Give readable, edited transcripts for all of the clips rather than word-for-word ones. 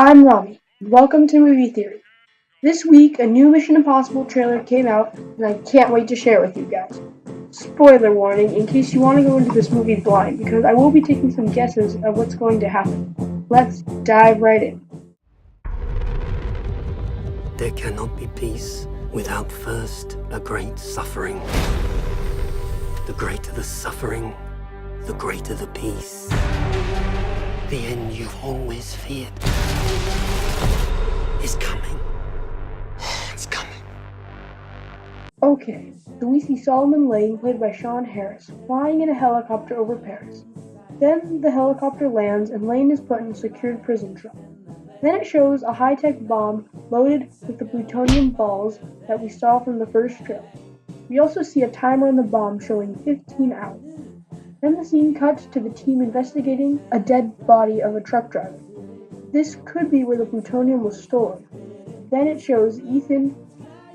I'm Rami, and welcome to Movie Theory. This week, a new Mission Impossible trailer came out, and I can't wait to share it with you guys. Spoiler warning in case you want to go into this movie blind, because I will be taking some guesses of what's going to happen. Let's dive right in. There cannot be peace without first a great suffering. The greater the suffering, the greater the peace. The end you've always feared is coming. It's coming. Okay, so we see Solomon Lane, played by Sean Harris, flying in a helicopter over Paris. Then the helicopter lands and Lane is put in a secured prison truck. Then it shows a high-tech bomb loaded with the plutonium balls that we saw from the first trailer. We also see a timer on the bomb showing 15 hours. Then the scene cuts to the team investigating a dead body of a truck driver. This could be where the plutonium was stolen. Then it shows Ethan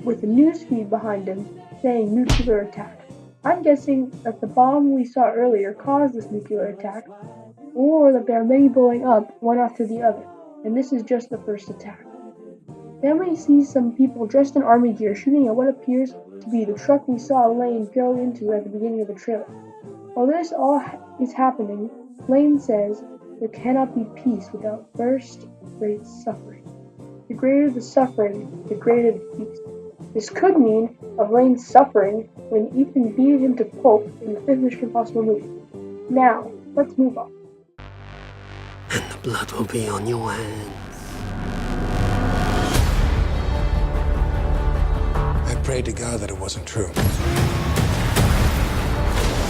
with a news feed behind him saying nuclear attack. I'm guessing that the bomb we saw earlier caused this nuclear attack, or that there are many blowing up one after the other, and this is just the first attack. Then we see some people dressed in army gear shooting at what appears to be the truck we saw Lane go into at the beginning of the trailer. While this all is happening, Lane says there cannot be peace without first great suffering. The greater the suffering, the greater the peace. This could mean of Lane suffering when Ethan beat him to pulp in the fifth Mission Impossible movie. Now, let's move on. And the blood will be on your hands. I prayed to God that it wasn't true.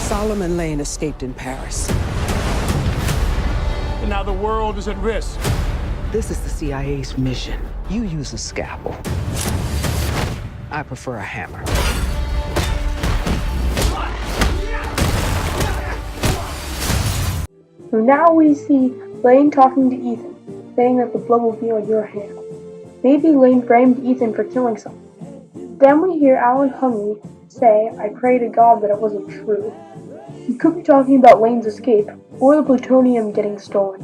Solomon Lane escaped in Paris. And now the world is at risk. This is the CIA's mission. You use a scalpel. I prefer a hammer. So now we see Lane talking to Ethan, saying that the blood will be on your hand. Maybe Lane framed Ethan for killing someone. Then we hear Alan Hunley say, I pray to God that it wasn't true. He could be talking about Lane's escape, or the plutonium getting stolen.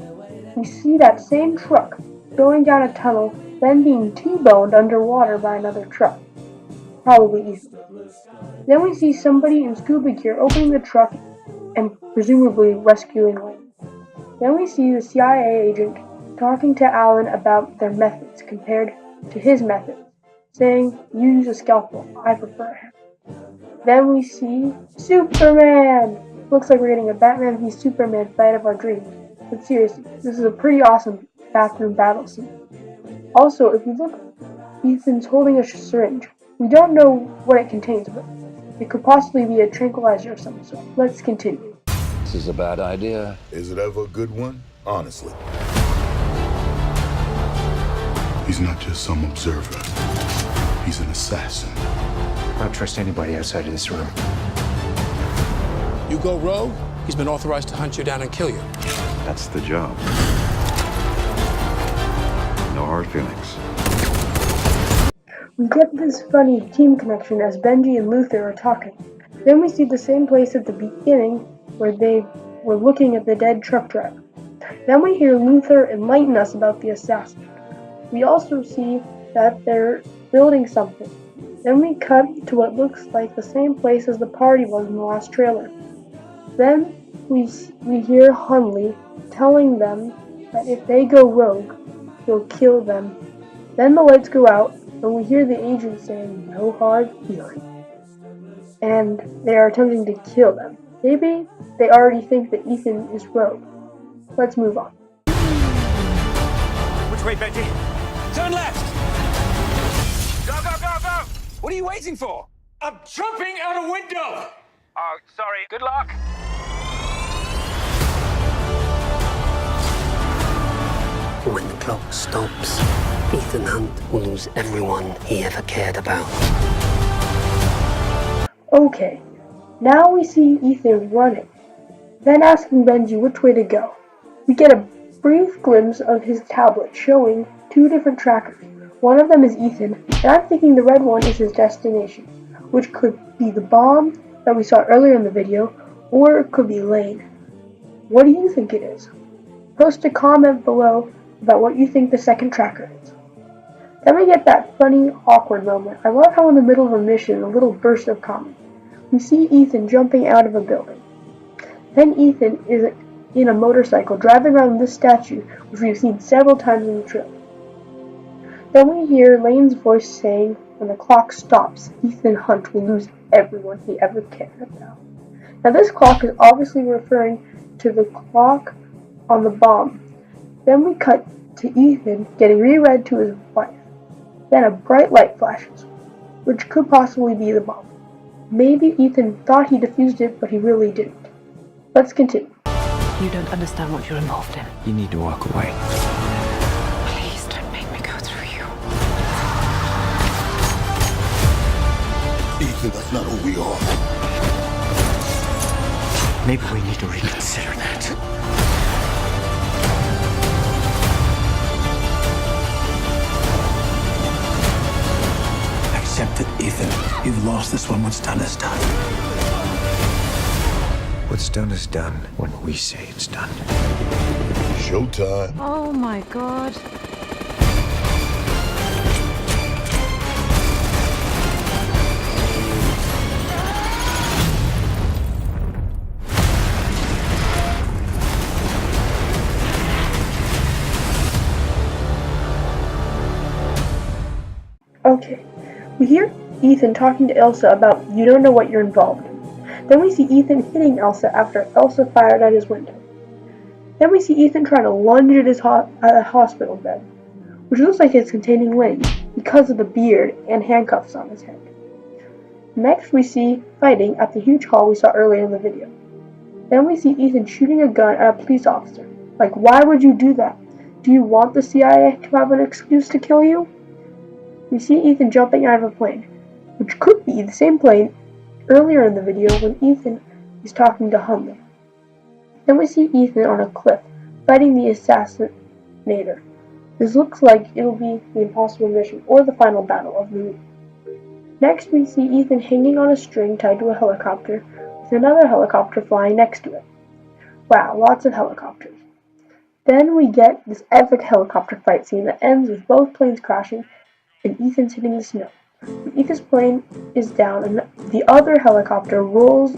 We see that same truck going down a tunnel, then being T-boned underwater by another truck. Probably Ethan. Then we see somebody in scuba gear opening the truck and presumably rescuing Lane. Then we see the CIA agent talking to Alan about their methods compared to his methods, saying, you use a scalpel, I prefer a hammer. Then we see Superman! Looks like we're getting a Batman v Superman fight of our dreams. But seriously, this is a pretty awesome bathroom battle scene. Also, if you look, Ethan's holding a syringe. We don't know what it contains, but it could possibly be a tranquilizer of some sort. Let's continue. This is a bad idea. Is it ever a good one? Honestly. He's not just some observer. He's an assassin. I don't trust anybody outside of this room. You go rogue, he's been authorized to hunt you down and kill you. That's the job. No hard feelings. We get this funny team connection as Benji and Luther are talking. Then we see the same place at the beginning where they were looking at the dead truck driver. Then we hear Luther enlighten us about the assassin. We also see that they're building something. Then we cut to what looks like the same place as the party was in the last trailer. Then we hear Hunley telling them that if they go rogue, he'll kill them. Then the lights go out, and we hear the agent saying, no hard feelings. And they are attempting to kill them. Maybe they already think that Ethan is rogue. Let's move on. Which way, Benji? Turn left! Go, go, go, go! What are you waiting for? I'm jumping out a window! Oh, sorry. Good luck. When the clock stops, Ethan Hunt will lose everyone he ever cared about. Okay, now we see Ethan running, then asking Benji which way to go. We get a brief glimpse of his tablet showing two different trackers. One of them is Ethan, and I'm thinking the red one is his destination, which could be the bomb that we saw earlier in the video, or it could be Lane. What do you think it is? Post a comment below about what you think the second tracker is. Then we get that funny, awkward moment. I love how in the middle of a mission, a little burst of comedy. We see Ethan jumping out of a building. Then Ethan is in a motorcycle driving around this statue, which we've seen several times in the trailer. Then we hear Lane's voice saying, when the clock stops, Ethan Hunt will lose everyone he ever cared about. Now this clock is obviously referring to the clock on the bomb. Then we cut to Ethan getting reread to his wife. Then a bright light flashes, which could possibly be the bomb. Maybe Ethan thought he defused it, but he really didn't. Let's continue. You don't understand what you're involved in. You need to walk away. Please don't make me go through you. Ethan, that's not who we are. Maybe we need to reconsider that. Accept it, Ethan. You've lost this one. What's done is done. What's done is done when we say it's done. Showtime. Oh my God. Okay, we hear Ethan talking to Elsa about you don't know what you're involved in. Then we see Ethan hitting Elsa after Elsa fired at his window. Then we see Ethan trying to lunge at his hospital bed, which looks like it's containing Lane because of the beard and handcuffs on his head. Next we see fighting at the huge hall we saw earlier in the video. Then we see Ethan shooting a gun at a police officer. Like, why would you do that? Do you want the CIA to have an excuse to kill you? We see Ethan jumping out of a plane, which could be the same plane earlier in the video when Ethan is talking to Hunley. Then we see Ethan on a cliff, fighting the assassinator. This looks like it'll be the impossible mission, or the final battle of the movie. Next we see Ethan hanging on a string tied to a helicopter, with another helicopter flying next to it. Wow, lots of helicopters. Then we get this epic helicopter fight scene that ends with both planes crashing and Ethan's hitting the snow. When Ethan's plane is down and the other helicopter rolls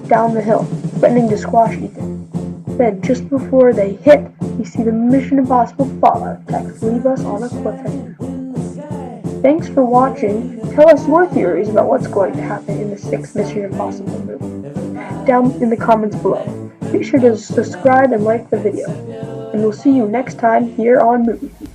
down the hill, threatening to squash Ethan. Then, just before they hit, we see the Mission Impossible Fallout text leave us on a cliffhanger. Thanks for watching. Tell us your theories about what's going to happen in the 6th Mission Impossible movie down in the comments below. Be sure to subscribe and like the video. And we'll see you next time here on Movie Feed.